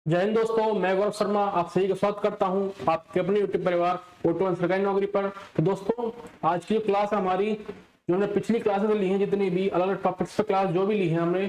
जय हिंद दोस्तों, मैं गौरव शर्मा आप सभी का स्वागत करता हूं आपके अपने यूट्यूब परिवार ऑटो एंड सरकारी नौकरी पर। तो दोस्तों, आज की जो क्लास है हमारी, जो हमने पिछली क्लासेस ली हैं, जितनी भी अलग अलग टॉपिक्स पर क्लास जो भी ली है हमने,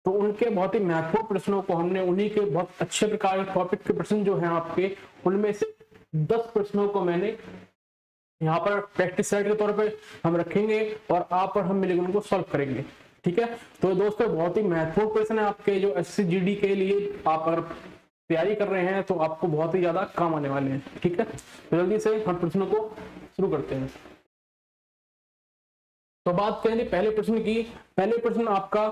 तो उनके बहुत ही महत्वपूर्ण प्रश्नों को हमने उन्हीं के बहुत अच्छे प्रकार के टॉपिक के प्रश्न जो है आपके, उनमें से 10 प्रश्नों को मैंने यहाँ पर प्रैक्टिस सेट के तौर पे हम रखेंगे और आप और हम मिलेंगे उनको सॉल्व करेंगे। ठीक है, तो दोस्तों बहुत ही महत्वपूर्ण प्रश्न है आपके, जो एससीजीडी के लिए आप अगर तैयारी कर रहे हैं तो आपको बहुत ही ज्यादा काम आने वाले हैं। ठीक है, तो जल्दी से हम प्रश्नों को शुरू करते हैं। तो बात करेंगे पहले प्रश्न की। पहले प्रश्न आपका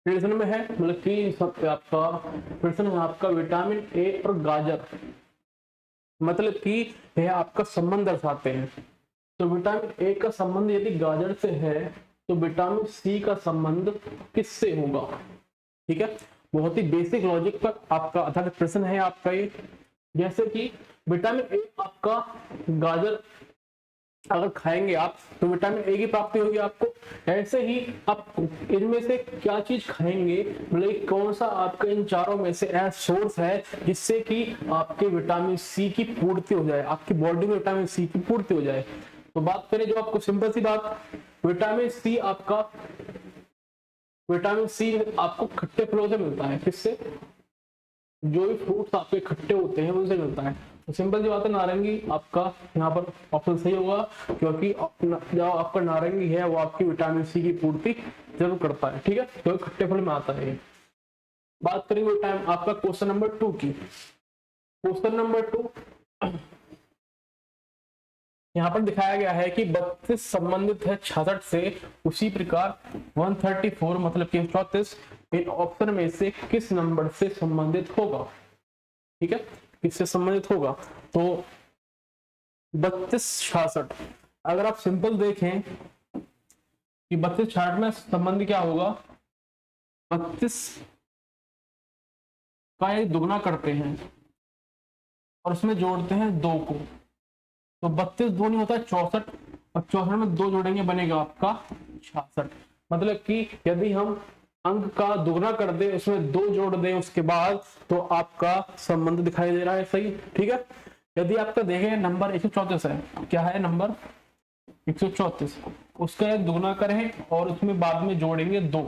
रिलेशन में है, मतलब कि आपका प्रश्न है आपका विटामिन ए और गाजर, मतलब कि यह आपका संबंध दर्शाते हैं। तो विटामिन ए का संबंध यदि गाजर से है तो विटामिन सी का संबंध किससे होगा। ठीक है, बहुत ही बेसिक लॉजिक पर आपका आधारित प्रश्न है आपका ये। जैसे कि विटामिन ए आपका गाजर अगर खाएंगे आप तो विटामिन ए की प्राप्ति होगी आपको। ऐसे ही आप इनमें से क्या चीज खाएंगे, मतलब कौन सा आपका इन चारों में से ऐसा सोर्स है जिससे कि आपके विटामिन सी की पूर्ति हो जाए, आपकी बॉडी में विटामिन सी की पूर्ति हो जाए। तो बात करें जो आपको सिंपल सी बात, विटामिन सी आपको खट्टे फलों से मिलता है। किससे? जो भी फ्रूट्स आपके खट्टे होते हैं उनसे मिलता है। तो सिंपल सी बात है, नारंगी आपका यहाँ पर ऑप्शन सही होगा, क्योंकि जो आपका नारंगी है वो आपकी विटामिन सी की पूर्ति जरूर करता है। ठीक है, तो खट्टे फल में आता है। बात करेंगे टाइम आपका क्वेश्चन नंबर 2 की। क्वेश्चन नंबर 2 यहाँ पर दिखाया गया है कि 32 संबंधित है 66 से, उसी प्रकार 134 मतलब कि 34 इन ऑप्शन में से किस नंबर से संबंधित होगा। ठीक है, किससे संबंधित होगा। तो 32 66, अगर आप सिंपल देखें कि 32 66 में संबंध क्या होगा, 32 का एक दुगना करते हैं और उसमें जोड़ते हैं 2 को, तो 32 दो नहीं होता है 64, और 64 में 2 जोड़ेंगे बनेगा आपका 66। मतलब कि यदि हम अंक का दुगना कर दे उसमें 2 जोड़ दें उसके बाद, तो आपका संबंध दिखाई दे रहा है सही। ठीक है, यदि आपका देखें नंबर 134 है, क्या है नंबर 134, उसका एक दुगना करें और उसमें बाद में जोड़ेंगे 2,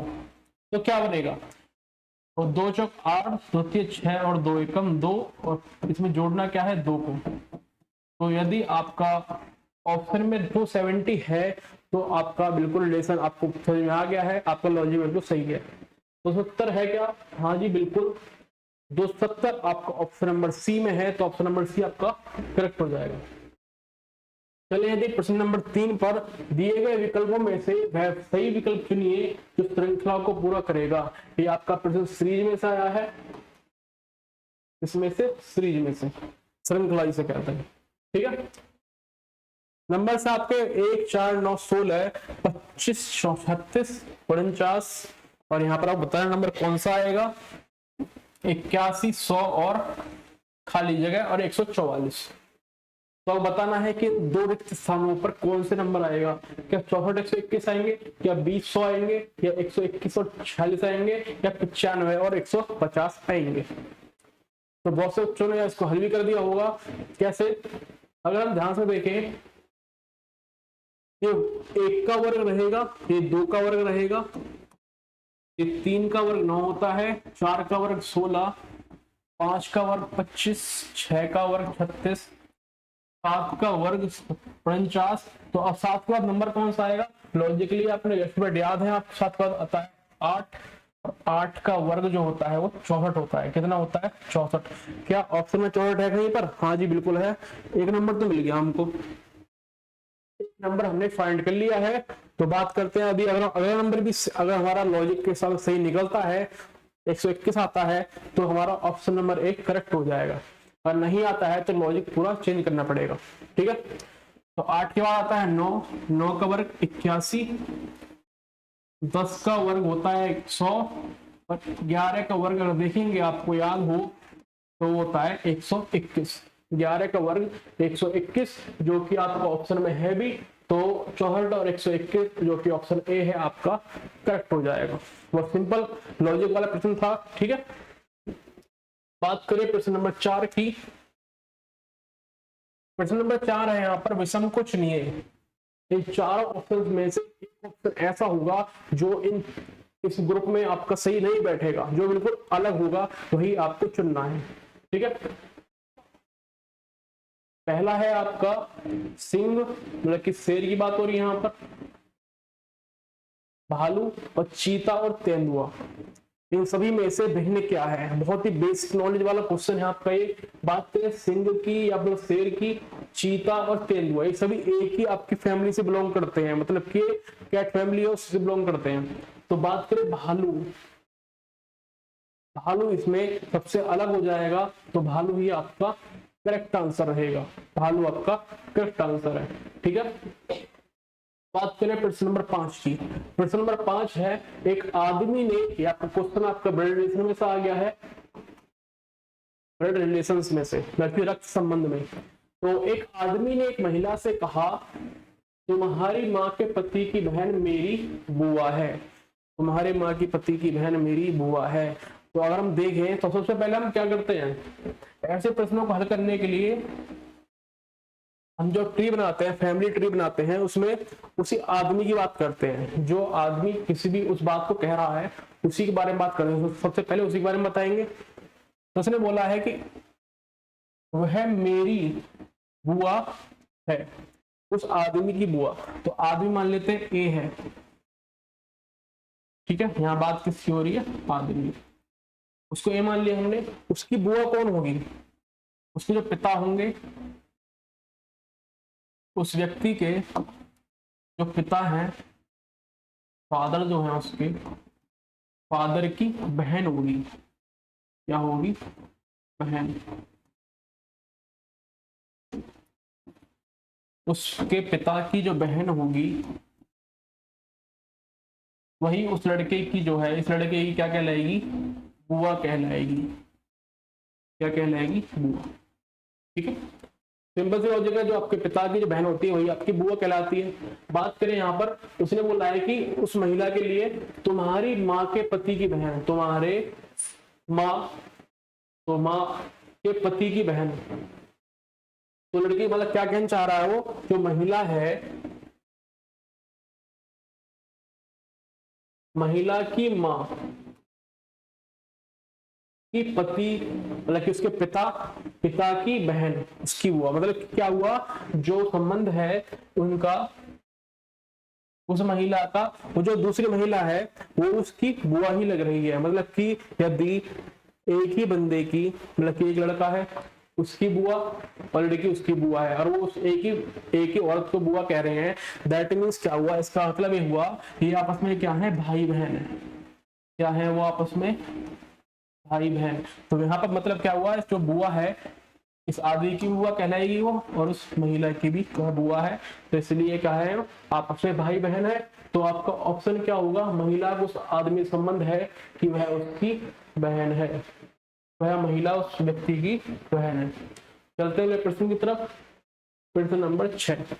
तो क्या बनेगा, तो 2 चौक 8, 2 तिया 6 और 2 एकम 2, और इसमें जोड़ना क्या है 2 को। तो यदि आपका ऑप्शन में 270 है तो आपका बिल्कुल रिलेशन आपको समझ में आ गया है, आपका लॉजिक बिल्कुल सही है। 270 है क्या? हाँ जी बिल्कुल, 270 आपका ऑप्शन नंबर सी में है, तो ऑप्शन नंबर सी आपका करेक्ट हो जाएगा। चलिए यदि प्रश्न नंबर 3 पर दिए गए विकल्पों में से वह सही विकल्प चुनिए जो श्रृंखला को पूरा करेगा। ये आपका प्रश्न सीरीज में से आया है, इसमें से सीरीज में से श्रृंखला इसे कहते हैं। ठीक है, नंबर से आपके 1 4 9 16 25 36 49, और यहाँ पर आप बताना नंबर कौन सा आएगा, 81 100 और खाली जगह और 144। तो बताना है कि 2 रिक्त स्थानों पर कौन से नंबर आएगा, क्या 64 121 आएंगे, या 20 100 आएंगे, या 121 और 46 आएंगे, या 95 और 150 आएंगे। तो बहुत से बच्चों ने इसको हल भी कर दिया होगा। कैसे? अगर हम ध्यान से देखें, ये 1 का वर्ग रहेगा, ये 2 का वर्ग रहेगा, ये 3 का वर्ग 9 होता है, 4 का वर्ग 16, 5 का वर्ग 25, 6 का वर्ग 36, 7 का वर्ग 49। तो अब 7 के बाद नंबर कौन सा आएगा, लॉजिकली आपने एक्सपर्ट याद है, आप 7 के बाद आता है 8, और 8 का वर्ग जो होता है वो 64 होता है। कितना होता है? 64। क्या ऑप्शन में 64 है कहीं पर? हाँ जी बिल्कुल है, एक नंबर तो मिल गया हमको, एक नंबर हमने फाइंड कर लिया है। तो बात करते हैं अभी, अगर अगला नंबर भी अगर हमारा लॉजिक के साथ सही निकलता है, 121 आता है, तो हमारा ऑप्शन नंबर 1 करेक्ट हो जाएगा। अगर नहीं आता है तो लॉजिक पूरा चेंज करना पड़ेगा। ठीक है, तो 8 के बाद आता है 9, 9 का वर्ग 81, 10 का वर्ग होता है 100, और 11 का वर्ग अगर देखेंगे आपको याद हो तो होता है 121। 11 का वर्ग 121 जो कि आपका ऑप्शन में है भी, तो 64 और 121 जो कि ऑप्शन ए है आपका करेक्ट हो जाएगा। बहुत सिंपल लॉजिक वाला प्रश्न था। ठीक है, बात करें प्रश्न नंबर 4 की। प्रश्न नंबर 4 है यहाँ पर विषम को चुनिए। इन चारों ऑप्शन में से एक ऑप्शन ऐसा होगा जो इस ग्रुप में आपका सही नहीं बैठेगा, जो बिल्कुल अलग होगा वही आपको चुनना है। ठीक है, पहला है आपका सिंह, मतलब कि शेर की बात हो रही है यहाँ पर, भालू और चीता और तेंदुआ, इन सभी में से भिन्न क्या है। बहुत ही बेसिक नॉलेज वाला क्वेश्चन है आपका ये। बात करें सिंह की या फिर शेर की, चीता और तेंदुआ, ये सभी एक ही आपकी फैमिली से बिलोंग करते हैं, मतलब कि कैट फैमिली है उससे बिलोंग करते हैं। तो बात करें भालू, भालू इसमें सबसे अलग हो जाएगा, तो भालू ही आपका करेक्ट आंसर रहेगा, भालू आपका करेक्ट आंसर है। ठीक है, बात करें प्रश्न नंबर 5 की। प्रश्न नंबर 5 है, एक आदमी ने, या क्वेश्चन आपका ब्लड रिलेशन में से आ गया है, ब्लड रिलेशंस में से, रक्त संबंध में। तो एक आदमी ने एक महिला से कहा, तुम्हारी माँ के पति की बहन मेरी बुआ है, तुम्हारे माँ की पति की बहन मेरी बुआ है। तो अगर हम देखें तो सबसे पहले हम क्या करते हैं, ऐसे प्रश्नों को हल करने के लिए हम जो ट्री बनाते हैं, फैमिली ट्री बनाते हैं, उसमें उसी आदमी की बात करते हैं, जो आदमी किसी भी उस बात को कह रहा है उसी के बारे में बात करते हैं, सबसे पहले उसी के बारे में बताएंगे। तो उसने बोला है कि वह मेरी बुआ है, उस आदमी की बुआ, तो आदमी मान लेते हैं ए है। ठीक है, यहाँ बात किसकी हो रही है, आदमी, उसको ए मान लिया हमने। उसकी बुआ कौन होगी, उसके जो पिता होंगे, उस व्यक्ति के जो पिता हैं, फादर जो है, उसके फादर की बहन होगी, क्या होगी, बहन। उसके पिता की जो बहन होगी वही उस लड़के की जो है, इस लड़के की क्या कहलाएगी, बुआ कहलाएगी, क्या कहलाएगी, बुआ। ठीक है, सिंपल सी लॉजिक है, जो आपके पिता की जो बहन होती है वही आपकी बुआ कहलाती है। बात करें यहाँ पर, उसने बोला है कि उस महिला के लिए तुम्हारी माँ के पति की बहन, तुम्हारे माँ, तो माँ के पति की बहन, तो लड़की मतलब क्या कहना चाह रहा है, वो जो महिला है, महिला की माँ की पति, मतलब कि उसके पिता की बहन, उसकी बुआ, मतलब क्या हुआ, जो संबंध है उनका, उस महिला का, वो जो दूसरी महिला है वो उसकी बुआ ही लग रही है। मतलब कि यदि एक ही बंदे की, मतलब कि एक लड़का है उसकी बुआ और लड़की उसकी बुआ है, और वो उस एक ही औरत को बुआ कह रहे हैं, दैट मीन्स क्या हुआ, इसका मतलब ये हुआ ये आपस में क्या है, भाई बहन है। क्या है वो, आपस में भाई बहन। तो यहाँ पर मतलब क्या हुआ, जो बुआ है इस आदमी की बुआ कहलाएगी वो, और उस महिला की भी बुआ है, तो इसलिए क्या है, आपस में भाई बहन है। तो आपका ऑप्शन क्या होगा, महिला को उस आदमी संबंध है कि वह उसकी बहन है, वह महिला उस व्यक्ति की बहन है। चलते हुए प्रश्न की तरफ, प्रश्न नंबर 6,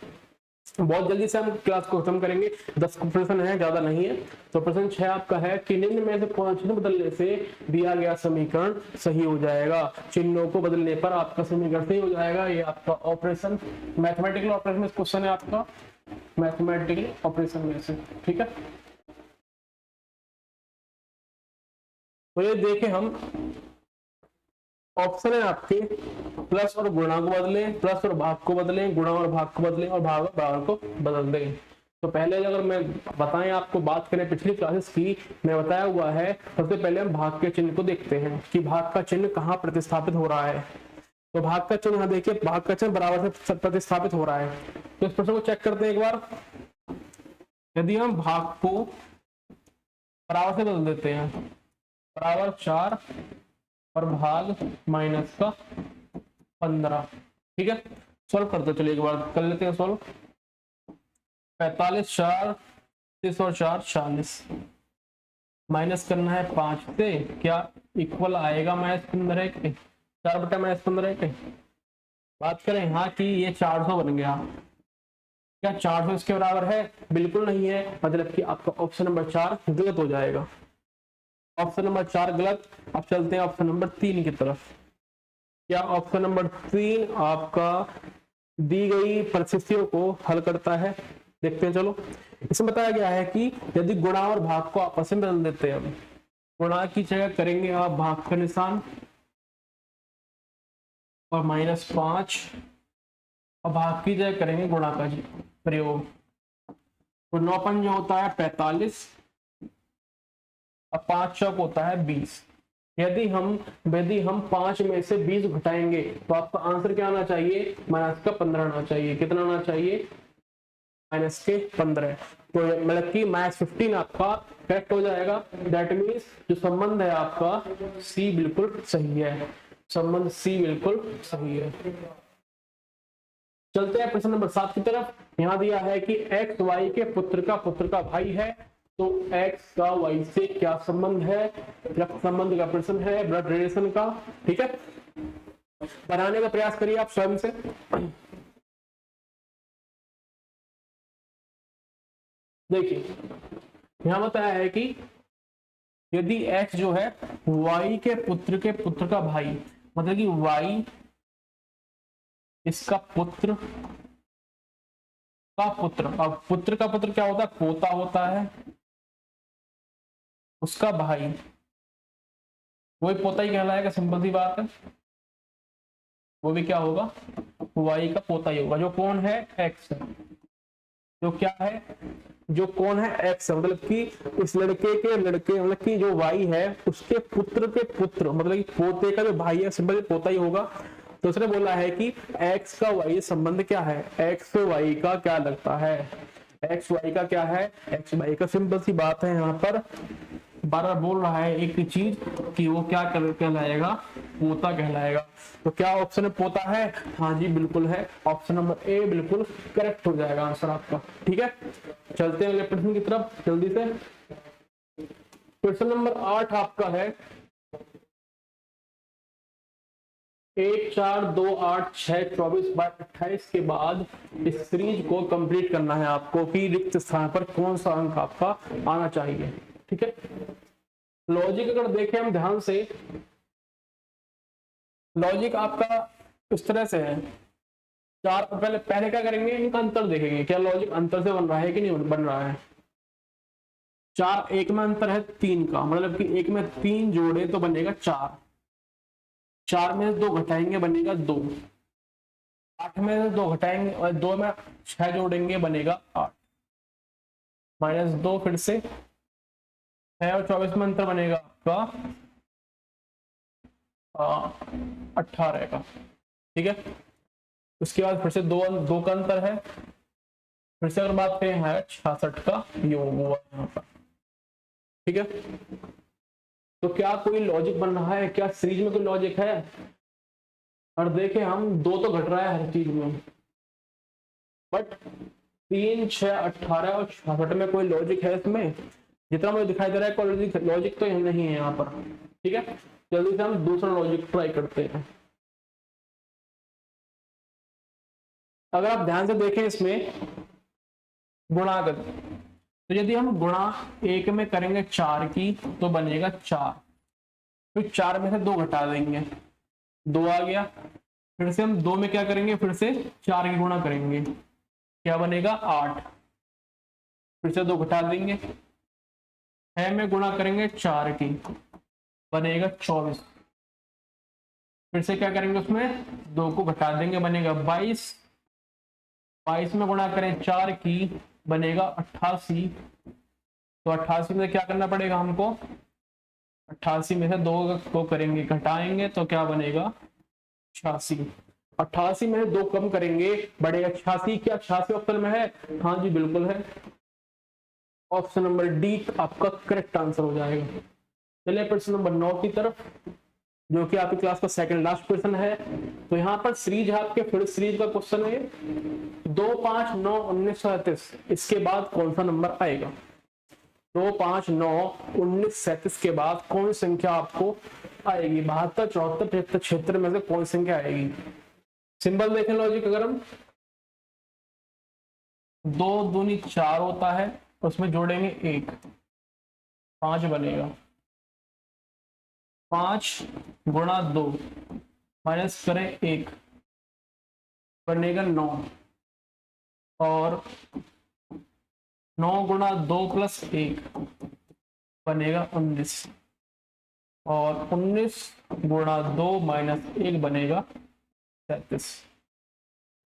बहुत जल्दी से हम क्लास को खत्म करेंगे, 10 प्रश्न है, ज्यादा नहीं है। तो प्रश्न 6 आपका है कि निम्न में से कौन चिन्ह बदलने से दिया गया समीकरण सही हो जाएगा। चिन्हों को बदलने पर आपका समीकरण सही हो जाएगा। ये आपका ऑपरेशन, मैथमेटिकल ऑपरेशन में क्वेश्चन है आपका, मैथमेटिकल ऑपरेशन में से। ठीक है, तो ये देखें हम, ऑप्शन है आपके प्लस और गुणा को बदलें, प्लस और भाग को बदलें, गुणा और भाग को बदलें, और भाग और बराबर को बदल दें। तो पहले अगर मैं बताएं आपको, बात करें पिछली क्लासेस की, मैं बताया हुआ है, सबसे पहले हम भाग के चिन्ह को देखते हैं कि भाग का चिन्ह कहाँ प्रतिस्थापित हो रहा है। तो भाग का चिन्ह, देखिए भाग का चिन्ह बराबर से प्रतिस्थापित हो रहा है। तो इस प्रश्न को चेक करते हैं एक बार। यदि हम भाग को बराबर से बदल देते हैं, बराबर 4 और भाग माइनस का 15, ठीक है, सॉल्व करते चलिए, एक बार कर लेते हैं सॉल्व। 45 4 30 और 4 40, माइनस करना है 5 से, क्या इक्वल आएगा -15 के, 4 बटा -15 के। बात करें यहाँ की, ये 400 बन गया, क्या 400 इसके बराबर है, बिल्कुल नहीं है, मतलब कि आपका ऑप्शन नंबर 4 गलत हो जाएगा। ऑप्शन नंबर 4 गलत। अब चलते हैं ऑप्शन नंबर 3 की तरफ। क्या ऑप्शन नंबर 3 आपका दी गई परिस्थितियों को हल करता है? देखते हैं चलो। इसमें बताया गया है कि यदि गुणा और भाग को आपस में बदल देते हैं, हम गुणा की जगह करेंगे आप भाग का निशान और -5, और भाग की जगह करेंगे गुणा का प्रयोग। तो 9 पंज होता है 45, अब 5 चौक होता है 20। यदि हम 5 में से 20 घटाएंगे तो आपका आंसर क्या आना चाहिए? -15 आना चाहिए। कितना आना चाहिए? -15। तो मतलब कि -15 आपका करेक्ट हो जाएगा। दैट मीन्स जो संबंध है आपका सी बिल्कुल सही है। संबंध सी बिल्कुल सही है। चलते हैं प्रश्न नंबर 7 की तरफ। यहां दिया है कि x y के पुत्र का भाई है, तो x का y से क्या संबंध है? रक्त संबंध का प्रश्न है, ब्लड रिलेशन का। ठीक है, बनाने का प्रयास करिए आप स्वयं से। देखिए यहां बताया है कि यदि x जो है y के पुत्र का भाई, मतलब कि y इसका पुत्र का पुत्र, अब पुत्र का पुत्र क्या होता है? पोता होता है। उसका भाई वही पोता ही कहलाएगा, सिंपल सी बात है। वो भी क्या होगा? y का पोता ही होगा। जो कौन है? x है। जो क्या है? जो कौन है? x है। मतलब कि इस लड़के के लड़के, मतलब कि जो y है उसके पुत्र के पुत्र, मतलब कि पोते का जो भाई है सिंपल पोता ही होगा। तो उसने बोला है कि x का y संबंध क्या है? x y का क्या लगता है? x y का क्या है? x y का सिंपल सी बात है। यहाँ पर बार बार बोल रहा है एक चीज कि वो क्या कहलाएगा? पोता कहलाएगा। तो क्या ऑप्शन में पोता है? हाँ जी बिल्कुल है। ऑप्शन नंबर ए बिल्कुल करेक्ट हो जाएगा आंसर आपका। ठीक है, चलते हैं अगले प्रश्न की तरफ जल्दी से। प्रश्न नंबर 8 आपका है 1 4 2 8 6 24/28 के बाद इस सीरीज को कंप्लीट करना है आपको कि रिक्त स्थान पर कौन सा अंक आपका आना चाहिए। ठीक है, लॉजिक अगर देखें हम ध्यान से, लॉजिक आपका इस तरह से है। चार पहले पहले क्या करेंगे? इनका अंतर देखेंगे, क्या लॉजिक अंतर से बन रहा है कि नहीं बन रहा है। 4 एक में अंतर है 3 का, मतलब कि एक में 3 जोड़े तो बनेगा 4, 4 में 2 घटाएंगे बनेगा 2, 8 में से 2 घटाएंगे और 2 में 6 जोड़ेंगे बनेगा 8, -2 फिर से 6 और 24 में अंतर बनेगा आपका 18 का। ठीक है, उसके बाद फिर से 2 का अंतर है। फिर से अगर बात करें है 66 का योग हुआ यहाँ पर। ठीक है, तो क्या कोई लॉजिक बन रहा है? क्या सीरीज में कोई लॉजिक है? और देखें हम 2 तो घट रहा है हर चीज में, बट 3 6 18 और 66 में कोई लॉजिक है इसमें? जितना मुझे दिखाई दे रहा है कोई लॉजिक तो नहीं है यहाँ पर। ठीक है, जल्दी से हम दूसरा लॉजिक ट्राई करते हैं। अगर आप ध्यान से देखें इसमें गुणागत, तो यदि हम गुणा 1 में करेंगे 4 की तो बनेगा 4, फिर 4 में से 2 घटा देंगे 2 आ गया। फिर से हम 2 में क्या करेंगे? फिर से 4 की गुणा करेंगे, क्या बनेगा? 8, फिर से 2 घटा देंगे। 6 में गुणा करेंगे 4 की बनेगा 24, फिर से क्या करेंगे? उसमें 2 को घटा देंगे बनेगा 22, 22 में गुणा करें 4 की बनेगा 88, तो 88 में क्या करना पड़ेगा हमको? 88 में से 2 को करेंगे घटाएंगे तो क्या बनेगा? 86। 88 में 2 कम करेंगे बढ़ेगा 86। क्या 86 ऑप्शन में है? हाँ जी बिल्कुल है। ऑप्शन नंबर डी आपका करेक्ट आंसर हो जाएगा। चलिए प्रश्न नंबर 9 की तरफ, जो कि आपकी क्लास का सेकंड लास्ट क्वेश्चन है। तो यहाँ पर सीरीज है आपके, फिर सीरीज का क्वेश्चन है 2 5 9 19 37, इसके बाद कौन सा नंबर आएगा? 2 5 9 19 37 के बाद कौन संख्या आपको आएगी? 72 74 73 76 में से कौन संख्या आएगी? सिंबल देखें लॉजिक, अगर हम 2 दूनी 4 होता है, उसमें जोड़ेंगे 1, 5 बनेगा। 5 गुणा 2 माइनस करें 1 बनेगा 9 और 9 गुणा 2 प्लस 1 बनेगा 19 और 19 गुणा 2 माइनस 1 बनेगा 37।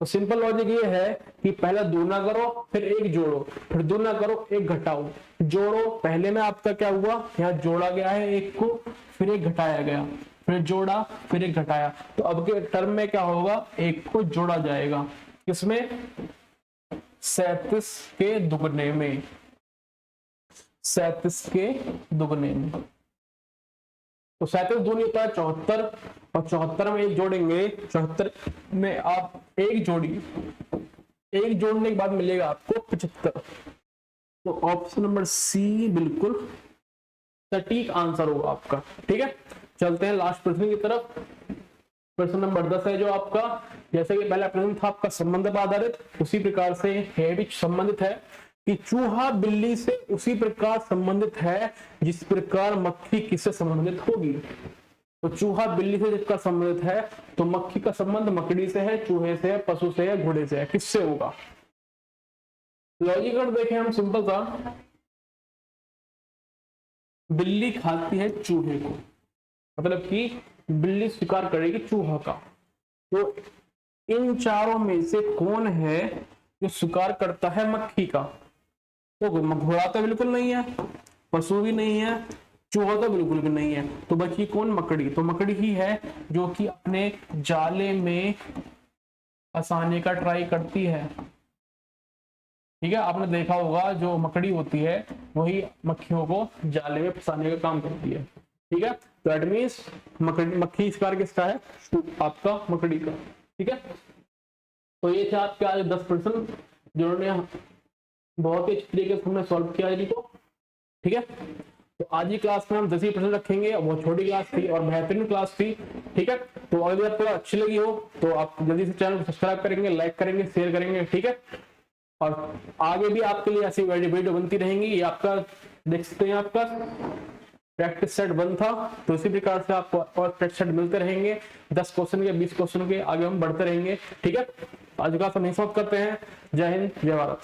तो सिंपल लॉजिक ये है कि पहले दूना करो फिर एक जोड़ो, फिर दूना करो एक घटाओ, जोड़ो। पहले में आपका क्या हुआ, यहाँ जोड़ा गया है एक को, फिर एक घटाया गया, फिर जोड़ा, फिर एक घटाया। तो अब के टर्म में क्या होगा, एक को जोड़ा जाएगा, किसमें, 37 के दुगने में, 37 के दुगने में। तो 37 दूनी होता है 74 और 74 में एक जोड़ेंगे, 74 में आप एक जोड़िए, एक जोड़ने के बाद मिलेगा आपको 75। तो ऑप्शन नंबर सी बिल्कुल सटीक आंसर होगा आपका। ठीक है, चलते हैं लास्ट प्रश्न की तरफ। प्रश्न नंबर 10 है जो आपका, जैसे कि पहला प्रश्न था आपका संबंध पर आधारित, उसी प्रकार से है भी संबंधित है कि चूहा बिल्ली से उसी प्रकार संबंधित है जिस प्रकार मक्खी किससे संबंधित होगी। तो चूहा बिल्ली से जिसका संबंधित है, तो मक्खी का संबंध मकड़ी से है, चूहे से है, पशु से है, घोड़े से है, किससे होगा। लॉजिक देखें हम, सिंपल सा, बिल्ली खाती है चूहे को, मतलब कि बिल्ली शिकार करेगी चूहा का। तो इन चारों में से कौन है जो शिकार करता है मक्खी का। तो घोड़ा तो बिल्कुल नहीं है, पशु भी नहीं है, चूहा तो बिल्कुल भी नहीं है, तो बची कौन, मकड़ी। तो मकड़ी ही है जो कि अपने जाले में फंसाने का ट्राई करती है। ठीक है, आपने देखा होगा जो मकड़ी होती है वही मक्खियों को जाले में फंसाने का काम करती है। ठीक है, तो दैट मींस मक्खी शिकार किसका है, आपका मकड़ी का। ठीक है, तो ये थे आपके आज 10 प्रश्न जिन्होंने बहुत ही अच्छी तरीके से हमने सॉल्व किया इनको। ठीक है, तो आज की क्लास में हम 10 ही प्रश्न रखेंगे, बहुत छोटी क्लास थी और बेहतरीन क्लास थी। ठीक है, तो अगर आपको अच्छी लगी हो तो आप जल्दी से चैनल को सब्सक्राइब करेंगे, लाइक करेंगे, शेयर करेंगे। ठीक है, और आगे भी आपके लिए ऐसी वीडियो बनती रहेंगी। ये आपका देख सकते हैं, आपका प्रैक्टिस सेट 1 था, तो इसी प्रकार से आपको और प्रैक्टिस सेट मिलते रहेंगे। 10 क्वेश्चन के, 20 क्वेश्चन के, आगे हम बढ़ते रहेंगे। ठीक है, आज का समय समाप्त करते हैं। जय हिंद, जय भारत।